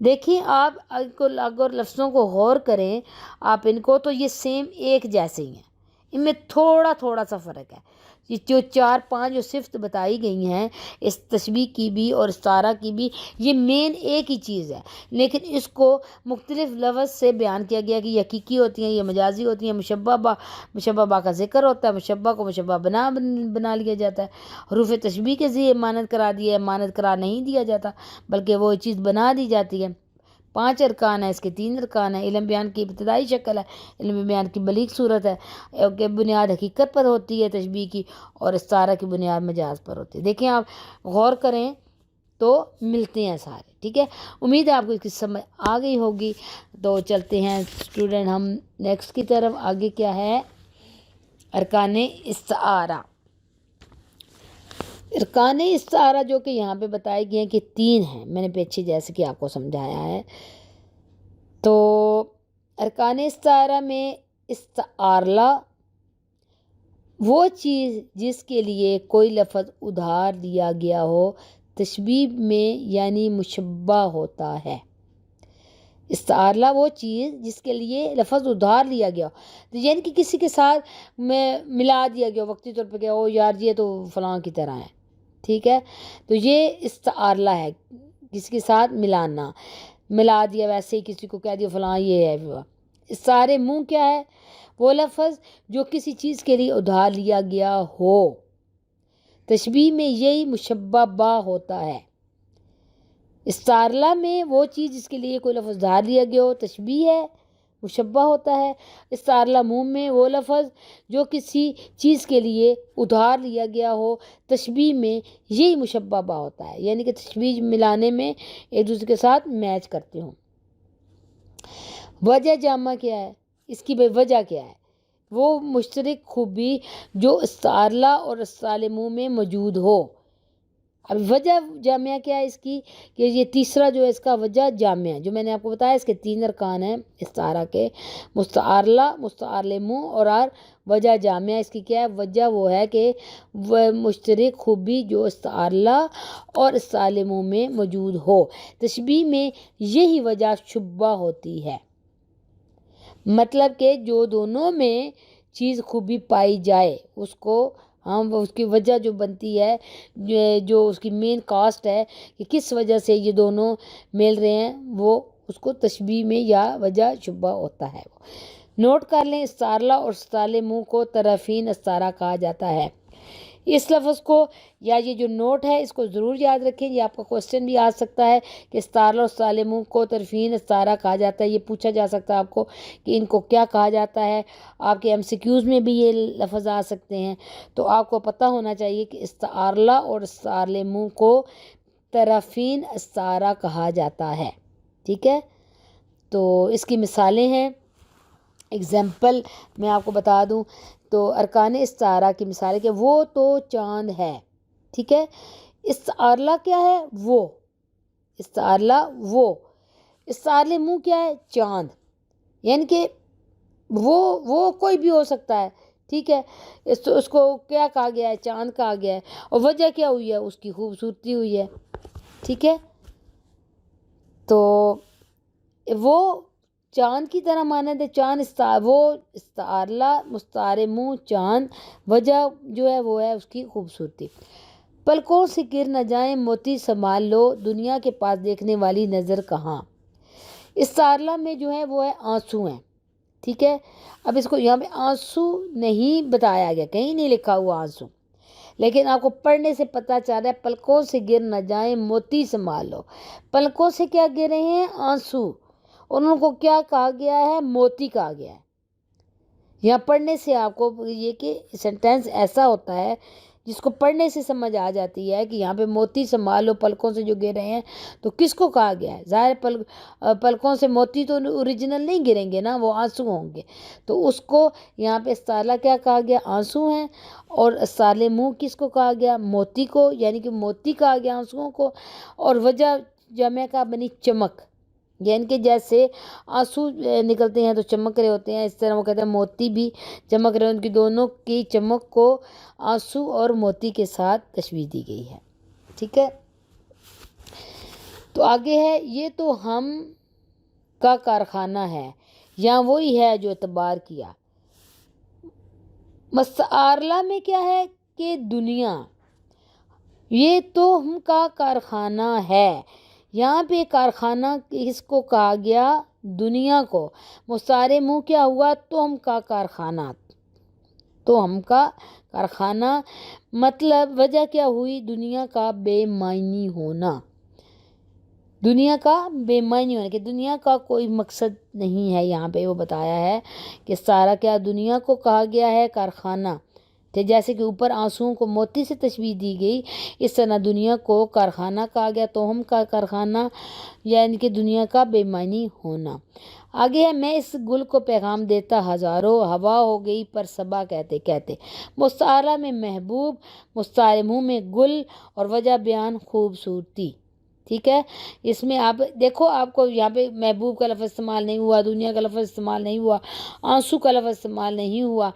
دیکھیں آپ اگر لفظوں کو غور کریں آپ ان کو، تو یہ سیم ایک جیسے ہی ہیں، ان میں تھوڑا تھوڑا سا فرق ہے۔ یہ جو 4-5 جو صفت بتائی گئی ہیں اس تشبیہ کی بھی اور استعارہ کی بھی، یہ مین ایک ہی چیز ہے، لیکن اس کو مختلف لفظ سے بیان کیا گیا کہ یہ حقیقی ہوتی ہیں، یہ مجازی ہوتی ہیں۔ مشبہ با کا ذکر ہوتا ہے، مشبہ کو مشبہ بنا لیا جاتا ہے۔ حروف تشبیہ کے ذریعے مانند قرار دیا ہے، مانند قرار نہیں دیا جاتا بلکہ وہ چیز بنا دی جاتی ہے۔ 5 ارکان ہیں، اس کے 3 ارکان ہیں۔ علم بیان کی ابتدائی شکل ہے، علم بیان کی بلیغ صورت ہے، کہ بنیاد حقیقت پر ہوتی ہے تشبیہ کی، اور استعارہ کی بنیاد مجاز پر ہوتی ہے۔ دیکھیں آپ غور کریں تو ملتے ہیں سارے، ٹھیک ہے۔ امید ہے آپ کو اس کی سمجھ آ گئی ہوگی۔ تو چلتے ہیں اسٹوڈنٹ ہم نیکسٹ کی طرف۔ آگے کیا ہے؟ ارکان استعارہ۔ ارکان استعارہ جو کہ یہاں پہ بتائے گئے ہیں کہ 3 ہیں، میں نے پیچھے جیسے کہ آپ کو سمجھایا ہے۔ تو ارکان استعارہ میں استعارلہ وہ چیز جس کے لیے کوئی لفظ ادھار لیا گیا ہو تشبیہ میں یعنی مشبہ ہوتا ہے۔ استعارلہ وہ چیز جس کے لیے لفظ ادھار لیا گیا ہو، یعنی کہ کسی کے ساتھ میں ملا دیا گیا وقتی طور پہ، کہ او یار یہ تو فلاں کی طرح ہے، ٹھیک ہے، تو یہ استعارلہ ہے، کسی کے ساتھ ملا دیا، ویسے ہی کسی کو کہہ دیا فلاں یہ ہے۔ استعارے منہ کیا ہے؟ وہ لفظ جو کسی چیز کے لیے ادھار لیا گیا ہو، تشبیہ میں یہی مشبہ با ہوتا ہے۔ استعارلہ میں وہ چیز جس کے لیے کوئی لفظ ادھار لیا گیا ہو تشبیہ ہے، مشبہ ہوتا ہے۔ استعارلہ منہ میں وہ لفظ جو کسی چیز کے لیے ادھار لیا گیا ہو تشبیہ میں یہی مشبہ با ہوتا ہے، یعنی کہ تشبیہ ملانے میں ایک دوسرے کے ساتھ میچ کرتے ہوں۔ وجہ جامع کیا ہے؟ اس کی وجہ کیا ہے؟ وہ مشترک خوبی جو استعارلہ اور استعارلہ منہ میں موجود ہو۔ اب وجہ جامعہ کیا ہے اس کی؟ کہ یہ تیسرا جو ہے اس کا وجہ جامعہ، جو میں نے آپ کو بتایا اس کے 3 ارکان ہیں استعارہ کے، مستعارلہ، مستعارلہ منہ اور وجہ جامعہ۔ اس کی کیا ہے وجہ؟ وہ ہے کہ وہ مشترک خوبی جو استعارلہ اور استعارلہ منہ میں موجود ہو، تشبیہ میں یہی وجہ شبہ ہوتی ہے۔ مطلب کہ جو دونوں میں چیز خوبی پائی جائے اس کو ہم اس کی وجہ جو بنتی ہے، جو اس کی مین کاسٹ ہے کہ کس وجہ سے یہ دونوں مل رہے ہیں، وہ اس کو تشبیہ میں یا وجہ شبہ ہوتا ہے۔ نوٹ کر لیں، استعارہ اور استعارہ منہ کو طرفین استعارہ کہا جاتا ہے۔ اس لفظ کو یا یہ جو نوٹ ہے اس کو ضرور یاد رکھیں، یہ آپ کا کوسچن بھی آ سکتا ہے کہ استعارہ اور استعارہ منہ کو طرفین استعارہ کہا جاتا ہے۔ یہ پوچھا جا سکتا ہے آپ کو کہ ان کو کیا کہا جاتا ہے، آپ کے MCQs میں بھی یہ لفظ آ سکتے ہیں، تو آپ کو پتہ ہونا چاہیے کہ استعارہ اور استعارہ منہ کو طرفین استعارہ کہا جاتا ہے، ٹھیک ہے۔ تو اس کی مثالیں ہیں، اگزامپل میں آپ کو بتا دوں تو ارکان استعارہ کی مثال ہے کہ وہ تو چاند ہے، ٹھیک ہے۔ استعارہ کیا ہے؟ وہ، استعارہ وہ، استعارہ منہ کیا ہے؟ چاند، یعنی کہ وہ کوئی بھی ہو سکتا ہے، ٹھیک ہے۔ اس کو کیا کہا گیا ہے؟ چاند کہا گیا ہے، اور وجہ کیا ہوئی ہے؟ اس کی خوبصورتی ہوئی ہے، ٹھیک ہے۔ تو وہ چاند کی طرح مانند ہے، چاند وہ استعارہ مستعارہ منہ چاند، وجہ جو ہے وہ ہے اس کی خوبصورتی۔ پلکوں سے گر نہ جائیں موتی سنبھال لو، دنیا کے پاس دیکھنے والی نظر کہاں۔ استعارہ میں جو ہے وہ ہے آنسو ہیں، ٹھیک ہے۔ اب اس کو یہاں پہ آنسو نہیں بتایا گیا، کہیں نہیں لکھا ہوا آنسو، لیکن آپ کو پڑھنے سے پتہ چل رہا ہے پلکوں سے گر نہ جائیں موتی سنبھال لو۔ پلکوں سے کیا گر رہے ہیں؟ آنسو، اور ان کو کیا کہا گیا ہے؟ موتی کہا گیا ہے۔ یہاں پڑھنے سے آپ کو یہ کہ سینٹینس ایسا ہوتا ہے جس کو پڑھنے سے سمجھ آ جاتی ہے کہ یہاں پہ موتی سنبھال لو، پلکوں سے جو گر رہے ہیں تو کس کو کہا گیا ہے؟ ظاہر پلکوں سے موتی تو اوریجنل نہیں گریں گے نا، وہ آنسو ہوں گے، تو اس کو یہاں پہ استعارہ کیا کہا گیا؟ آنسو ہیں، اور استعارہ منہ کس کو کہا گیا؟ موتی کو، یعنی کہ موتی کہا گیا آنسوؤں کو، اور وجہ جمع کا بنی چمک، یعنی کہ جیسے آنسو نکلتے ہیں تو چمک رہے ہوتے ہیں، اس طرح وہ کہتے ہیں موتی بھی چمک رہے ہیں، ان کی دونوں کی چمک کو آنسو اور موتی کے ساتھ تشبیہ دی گئی ہے، ٹھیک ہے۔ تو آگے ہے، یہ تو ہم کا کارخانہ ہے، یہاں وہی ہے جو اعتبار کیا۔ مستعارہ میں کیا ہے کہ دنیا، یہ تو ہم کا کارخانہ ہے، یہاں پہ کارخانہ کس کو کہا گیا؟ دنیا کو۔ مستعارہ منہ کیا ہوا؟ تو ہم کا کارخانہ، تو ہم کا کارخانہ، مطلب وجہ کیا ہوئی؟ دنیا کا بے معنی ہونا، دنیا کا بے معنی ہونا، کہ دنیا کا کوئی مقصد نہیں ہے، یہاں پہ وہ بتایا ہے کہ سارا کیا دنیا کو کہا گیا ہے کارخانہ، تو جیسے کہ اوپر آنسوؤں کو موتی سے تشبیہ دی گئی، اس طرح دنیا کو کارخانہ کہا گیا، تو ہم کا کارخانہ، یعنی کہ دنیا کا بے معنی ہونا۔ آگے ہے، میں اس گل کو پیغام دیتا ہزاروں، ہوا ہو گئی پر صبا کہتے کہتے۔ مستعارہ میں محبوب، مستعارہ منہ میں گل، اور وجہ بیان خوبصورتی، ٹھیک ہے۔ اس میں آپ دیکھو، آپ کو یہاں پہ محبوب کا لفظ استعمال نہیں ہوا، دنیا کا لفظ استعمال نہیں ہوا، آنسو کا لفظ استعمال نہیں ہوا،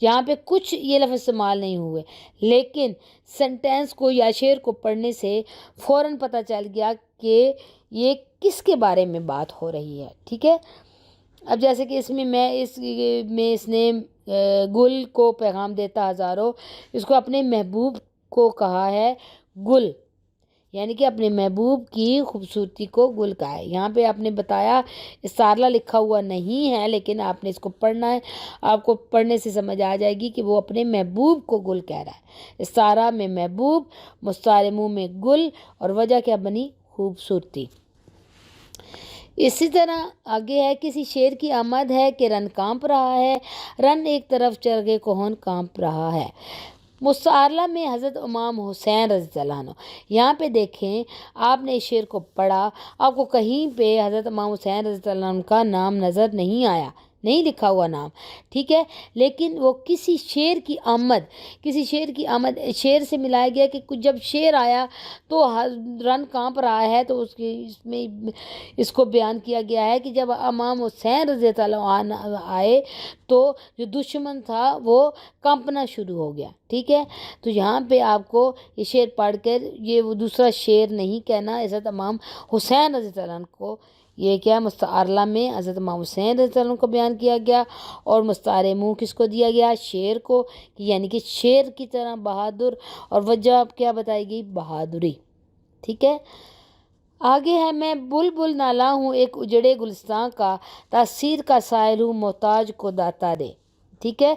یہاں پہ کچھ یہ لفظ استعمال نہیں ہوئے، لیکن سینٹینس کو یا شعر کو پڑھنے سے فوراً پتہ چل گیا کہ یہ کس کے بارے میں بات ہو رہی ہے، ٹھیک ہے۔ اب جیسے کہ اس میں اس نے گل کو پیغام دیتا ہزاروں، اس کو اپنے محبوب کو کہا ہے گل، یعنی کہ اپنے محبوب کی خوبصورتی کو گل کہا ہے۔ یہاں پہ آپ نے بتایا استعارہ لکھا ہوا نہیں ہے، لیکن آپ نے اس کو پڑھنا ہے، آپ کو پڑھنے سے سمجھ آ جائے گی کہ وہ اپنے محبوب کو گل کہہ رہا ہے۔ استعارہ میں محبوب، مستعارہ منہ میں گل، اور وجہ کیا بنی؟ خوبصورتی۔ اسی طرح آگے ہے، کسی شیر کی آمد ہے کہ رن کانپ رہا ہے، رن ایک طرف چرگے کون کانپ رہا ہے۔ مستعارہ میں حضرت امام حسین رضی اللہ عنہ، یہاں پہ دیکھیں آپ نے اس شعر کو پڑھا، آپ کو کہیں پہ حضرت امام حسین رضی اللہ عنہ کا نام نظر نہیں آیا، نہیں لکھا ہوا نام، ٹھیک ہے، لیکن وہ کسی شعر کی آمد شعر سے ملایا گیا کہ کچھ جب شعر آیا تو رن کانپ رہا ہے، تو اس میں اس کو بیان کیا گیا ہے کہ جب امام حسین رضی اللہ عنہ آئے تو جو دشمن تھا وہ کانپنا شروع ہو گیا، ٹھیک ہے۔ تو یہاں پہ آپ کو یہ شعر پڑھ کر یہ وہ دوسرا شعر نہیں کہنا، حضرت امام حسین رضی اللہ عنہ کو یہ کیا مستعارلہ میں حضرت امام حسین رضی اللہ عنہ کو بیان کیا گیا، اور مستعار منہ کس کو دیا گیا؟ شیر کو، یعنی کہ شیر کی طرح بہادر، اور وجہ اب کیا بتائی گئی؟ بہادری، ٹھیک ہے۔ آگے ہے میں بلبل نالا ہوں ایک اجڑے گلستان کا، تاثیر کا سائل ہوں محتاج کو داتا دے، ٹھیک ہے۔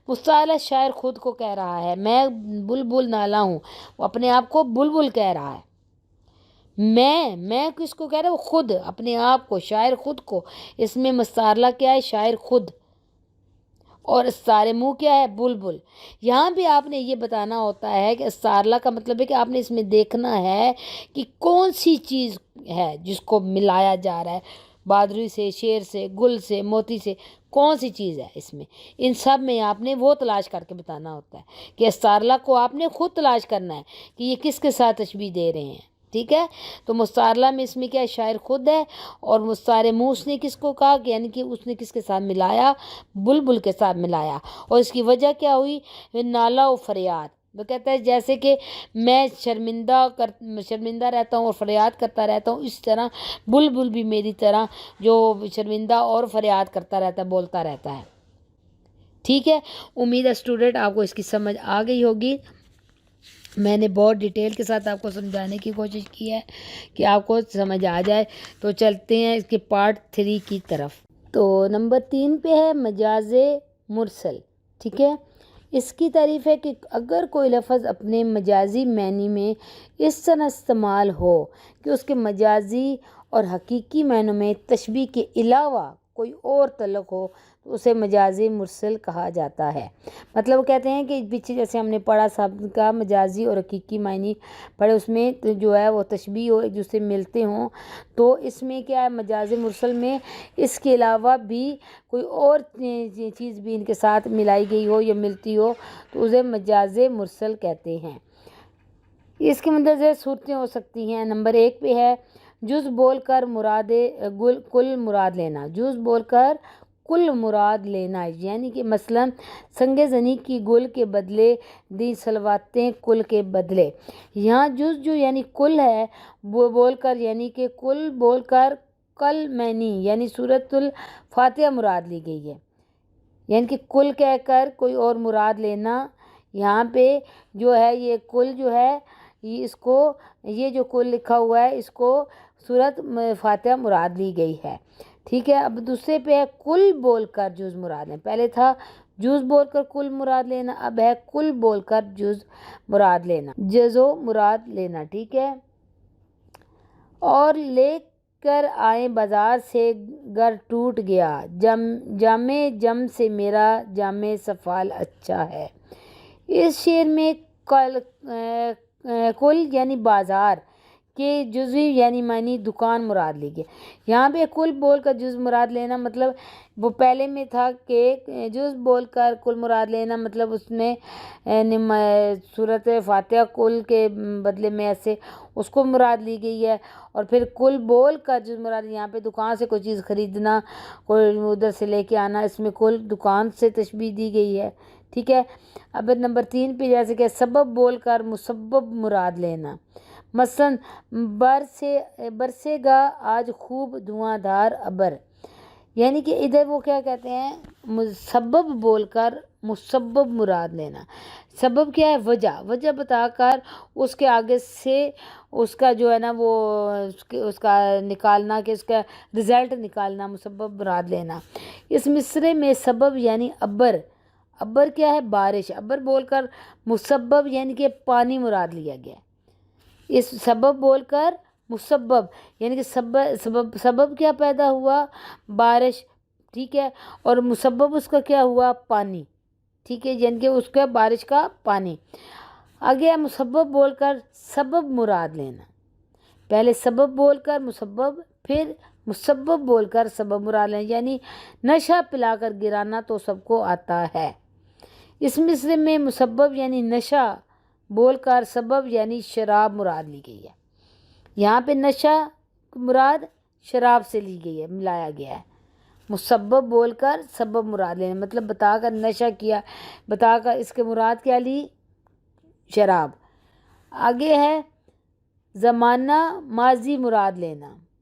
مستعارلہ شاعر خود کو کہہ رہا ہے، میں بلبل نالا ہوں، وہ اپنے آپ کو بلبل کہہ رہا ہے۔ میں کس کو کہہ رہا ہے؟ وہ خود اپنے آپ کو، شاعر خود کو۔ اس میں مستعارلہ کیا ہے؟ شاعر خود، اور استعارِ منہ کیا ہے؟ بلبل۔ یہاں بھی آپ نے یہ بتانا ہوتا ہے کہ استعارلہ کا مطلب ہے کہ آپ نے اس میں دیکھنا ہے کہ کون سی چیز ہے جس کو ملایا جا رہا ہے، بہادری سے، شیر سے، گل سے، موتی سے، کون سی چیز ہے اس میں؟ ان سب میں آپ نے وہ تلاش کر کے بتانا ہوتا ہے کہ استعارلہ کو آپ نے خود تلاش کرنا ہے کہ یہ کس کے ساتھ تشبیہ دے رہے ہیں، ٹھیک ہے۔ تو مستعارلہ میں اس میں کیا ہے؟ شاعر خود ہے، اور مستعار منہ اس نے کس کو کہا کہ یعنی کہ اس نے کس کے ساتھ ملایا؟ بلبل کے ساتھ ملایا، اور اس کی وجہ کیا ہوئی؟ نالہ و فریاد۔ وہ کہتا ہے جیسے کہ میں شرمندہ رہتا ہوں اور فریاد کرتا رہتا ہوں، اس طرح بلبل بھی میری طرح جو شرمندہ اور فریاد کرتا رہتا ہے، بولتا رہتا ہے، ٹھیک ہے۔ امید ہے اسٹوڈنٹ آپ کو اس کی سمجھ آ گئی ہوگی۔ میں نے بہت ڈیٹیل کے ساتھ آپ کو سمجھانے کی کوشش کی ہے کہ آپ کو سمجھ آ جائے۔ تو چلتے ہیں اس کے پارٹ 3 کی طرف۔ تو نمبر 3 پہ ہے مجاز مرسل، ٹھیک ہے۔ اس کی تعریف ہے کہ اگر کوئی لفظ اپنے مجازی معنی میں اس طرح استعمال ہو کہ اس کے مجازی اور حقیقی معنوں میں تشبیہ کے علاوہ کوئی اور تعلق ہو تو اسے مجازی مرسل کہا جاتا ہے۔ مطلب وہ کہتے ہیں کہ پیچھے جیسے ہم نے پڑھا شبد کا مجازی اور حقیقی معنی پڑھے، اس میں جو ہے وہ تشبیہ اور ایک دوسرے ملتے ہوں، تو اس میں کیا ہے؟ مجازی مرسل میں اس کے علاوہ بھی کوئی اور چیز بھی ان کے ساتھ ملائی گئی ہو یا ملتی ہو تو اسے مجاز مرسل کہتے ہیں۔ اس کے مندرجہ صورتیں ہو سکتی ہیں۔ نمبر 1 پہ ہے جز بول کر کل مراد لینا۔ جز بول کر کل مراد لینا، یعنی کہ مثلا سنگ زنی کی گل کے بدلے دی سلواتیں کل کے بدلے۔ یہاں جز جو یعنی کل ہے، وہ بول کر یعنی کہ کل بول کر کل معنی یعنی سورۃ الفاتحہ مراد لی گئی ہے، یعنی کہ کل کہہ کر کوئی اور مراد لینا۔ یہاں پہ جو ہے یہ کل جو ہے یہ جو کل لکھا ہوا ہے اس کو سورۃ فاتحہ مراد لی گئی ہے، ٹھیک ہے۔ اب دوسرے پہ ہے کل بول کر جز مراد لینا۔ پہلے تھا جز بول کر کل مراد لینا، اب ہے کل بول کر جز مراد لینا، جزو مراد لینا، ٹھیک ہے۔ اور لے کر آئے بازار سے گر ٹوٹ گیا، جامِ جم سے میرا جام سفال اچھا ہے۔ اس شعر میں کل یعنی بازار کے جزوی یعنی معنی دکان مراد لی گئی۔ یہاں پہ کل بول کر جز مراد لینا مطلب وہ پہلے میں تھا کہ جز بول کر کل مراد لینا، مطلب اس میں سورۃ فاتحہ کل کے بدلے میں ایسے اس کو مراد لی گئی ہے، اور پھر کل بول کر جز مراد یہاں پہ دکان سے کوئی چیز خریدنا، کوئی ادھر سے لے کے آنا، اس میں کل دکان سے تشبیہ دی گئی ہے، ٹھیک ہے۔ اب نمبر 3 پہ جیسے کہ سبب بول کر مسبب مراد لینا، مثلا برسے گا آج خوب دھواں دھار ابر، یعنی کہ ادھر وہ کیا کہتے ہیں؟ سبب بول کر مسبب مراد لینا۔ سبب کیا ہے؟ وجہ بتا کر اس کے آگے سے اس کا جو ہے نا وہ اس کا نکالنا، کہ اس کا رزلٹ نکالنا، مسبب مراد لینا۔ اس مصرعے میں سبب یعنی ابر کیا ہے؟ بارش، ابر بول کر مسبب یعنی کہ پانی مراد لیا گیا۔ اس سبب بول کر مسبب یعنی کہ سبب کیا پیدا ہوا؟ بارش، ٹھیک ہے، اور مسبب اس کا کیا ہوا؟ پانی، ٹھیک ہے، یعنی کہ اس کا بارش کا پانی۔ آگے مسبب بول کر سبب مراد لینا، پہلے سبب بول کر مسبب، پھر مسبب بول کر سبب مراد لینا، یعنی نشہ پلا کر گرانا تو سب کو آتا ہے۔ اس مصرعے میں مسبب یعنی نشہ بول کر سبب یعنی شراب مراد لی گئی ہے۔ یہاں پہ نشہ مراد شراب سے لی گئی ہے، ملایا گیا ہے۔ مسبب بول کر سبب مراد لینا مطلب بتا کر نشہ کیا، بتا کر اس کے مراد کیا لی؟ شراب۔ آگے ہے زمانہ ماضی مراد لینا،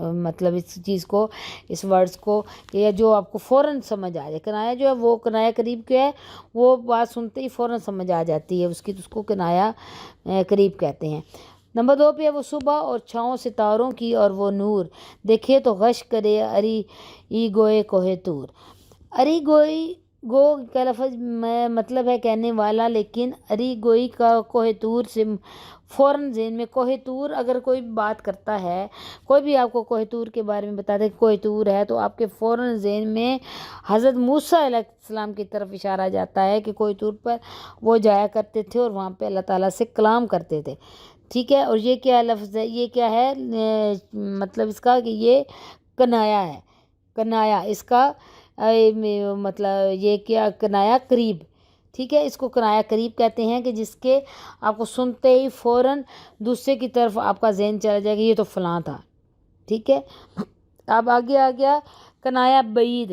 مطلب اس چیز کو، اس ورڈز کو، یا جو آپ کو فوراً سمجھ آ جائے۔ کنایا جو ہے وہ کنایا قریب کیا ہے، وہ بات سنتے ہی فوراً سمجھ آ جاتی ہے اس کی، تو اس کو کنایا قریب کہتے ہیں۔ نمبر 2 پہ ہے وہ صبح اور چھاؤں ستاروں کی اور وہ نور، دیکھے تو غش کرے اری ای گوئے کوہ طور۔ اری گوئی گو کا لفظ میں مطلب ہے کہنے والا، لیکن اری گوئی کا کوہ طور سے فوراً ذہن میں کوہ طور، اگر کوئی بات کرتا ہے، کوئی بھی آپ کو کوہ طور کے بارے میں بتا دے کہ کوہ طور ہے، تو آپ کے فوراً ذہن میں حضرت موسیٰ علیہ السلام کی طرف اشارہ جاتا ہے کہ کوہ طور پر وہ جایا کرتے تھے اور وہاں پہ اللہ تعالیٰ سے کلام کرتے تھے، ٹھیک ہے۔ اور یہ کیا لفظ ہے، یہ کیا ہے مطلب اس کا، کہ یہ کنایا ہے، کنایا اس کا مطلب یہ کیا، کنایا قریب، ٹھیک ہے۔ اس کو کنایا قریب کہتے ہیں کہ جس کے آپ کو سنتے ہی فوراً دوسرے کی طرف آپ کا ذہن چلا جائے گا یہ تو فلاں تھا، ٹھیک ہے۔ اب آگے آ گیا کنایا بعید۔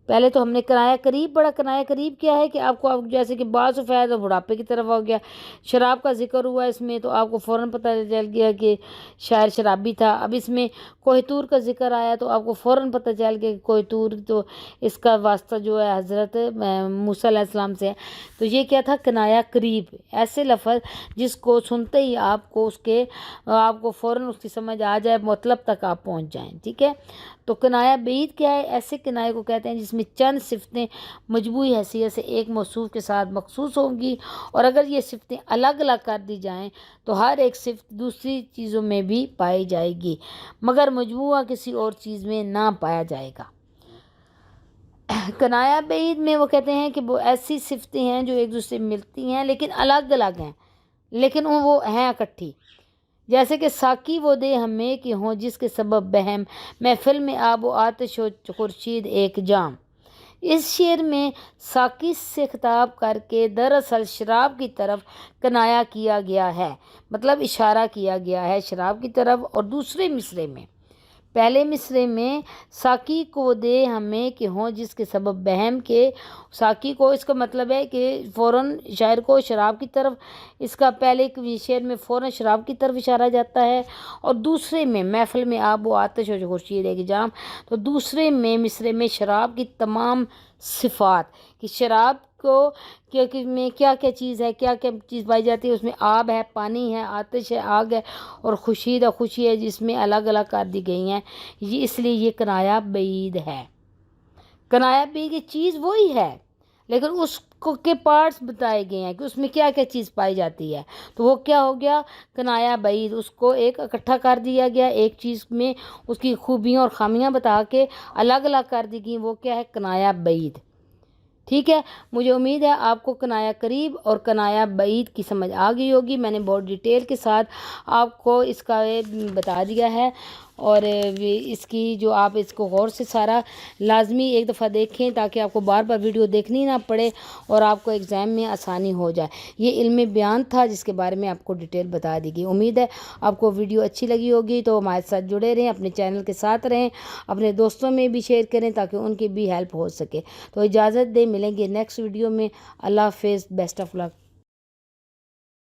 پہلے تو ہم نے کنایا قریب پڑھا۔ کنایا قریب کیا ہے کہ آپ کو جیسے کہ بعض سفید اور بڑھاپے کی طرف ہو گیا، شراب کا ذکر ہوا اس میں تو آپ کو فوراً پتہ چل گیا کہ شاعر شرابی تھا۔ اب اس میں کوہ طور کا ذکر آیا تو آپ کو فوراً پتہ چل گیا کہ کوہ طور تو اس کا واسطہ جو ہے حضرت موسیٰ علیہ السلام سے ہے، تو یہ کیا تھا، کنایا قریب، ایسے لفظ جس کو سنتے ہی آپ کو آپ کو فوراً اس کی سمجھ آ جائے، مطلب تک آپ پہنچ جائیں، ٹھیک ہے۔ تو کنایا بعید کیا ہے، ایسے کنائے کو کہتے ہیں جس میں چند صفتیں مجموعی حیثیت سے ایک موصوف کے ساتھ مخصوص ہوں گی، اور اگر یہ صفتیں الگ الگ کر دی جائیں تو ہر ایک صفت دوسری چیزوں میں بھی پائی جائے گی مگر مجموعہ کسی اور چیز میں نہ پایا جائے گا۔ کنایا بعید میں وہ کہتے ہیں کہ وہ ایسی صفتیں ہیں جو ایک دوسرے میں ملتی ہیں لیکن الگ الگ ہیں، لیکن وہ ہیں اکٹھی، جیسے کہ ساقی وہ دے ہمیں کہ ہوں جس کے سبب بہم، محفل میں آب و آتش و خورشید ایک جام۔ اس شعر میں ساقی سے خطاب کر کے دراصل شراب کی طرف کنایا کیا گیا ہے، مطلب اشارہ کیا گیا ہے شراب کی طرف۔ اور دوسرے مصرعے میں، پہلے مصرعے میں ساقی کو دے ہمیں کہ ہوں جس کے سبب بہم کے ساقی کو، اس کا مطلب ہے کہ فوراً شاعر کو شراب کی طرف، اس کا پہلے شعر میں فوراً شراب کی طرف اشارہ جاتا ہے، اور دوسرے میں محفل میں آب و آتش و خورشید ایک جام، تو دوسرے میں مصرعے میں شراب کی تمام صفات، کہ شراب کو میں کیا کیا چیز ہے، کیا کیا چیز پائی جاتی ہے، اس میں آب ہے، پانی ہے، آتش ہے، آگ ہے، اور خورشید اور خوشی ہے، جس میں الگ الگ کر دی گئی ہیں، یہ اس لیے یہ کنایا بعید ہے۔ کنایا بعید کی چیز وہی ہے لیکن اس کو کے پارٹس بتائے گئے ہیں کہ اس میں کیا کیا چیز پائی جاتی ہے، تو وہ کیا ہو گیا، کنایا بعید، اس کو ایک اکٹھا کر دیا گیا، ایک چیز میں اس کی خوبیاں اور خامیاں بتا کے الگ الگ کر دی گئی، وہ کیا ہے، کنایا بعید، ٹھیک ہے۔ مجھے امید ہے آپ کو کنایا قریب اور کنایا بعید کی سمجھ آ گئی ہوگی، میں نے بہت ڈیٹیل کے ساتھ آپ کو اس کا بتا دیا ہے، اور اس کی جو آپ اس کو غور سے سارا لازمی ایک دفعہ دیکھیں تاکہ آپ کو بار بار ویڈیو دیکھنی نہ پڑے اور آپ کو ایگزام میں آسانی ہو جائے۔ یہ علم بیان تھا جس کے بارے میں آپ کو ڈیٹیل بتا دی گئی۔ امید ہے آپ کو ویڈیو اچھی لگی ہوگی، تو ہمارے ساتھ جڑے رہیں، اپنے چینل کے ساتھ رہیں، اپنے دوستوں میں بھی شیئر کریں تاکہ ان کی بھی ہیلپ ہو سکے۔ تو اجازت دیں، ملیں گے نیکسٹ ویڈیو میں۔ اللہ حافظ، بیسٹ آف لک۔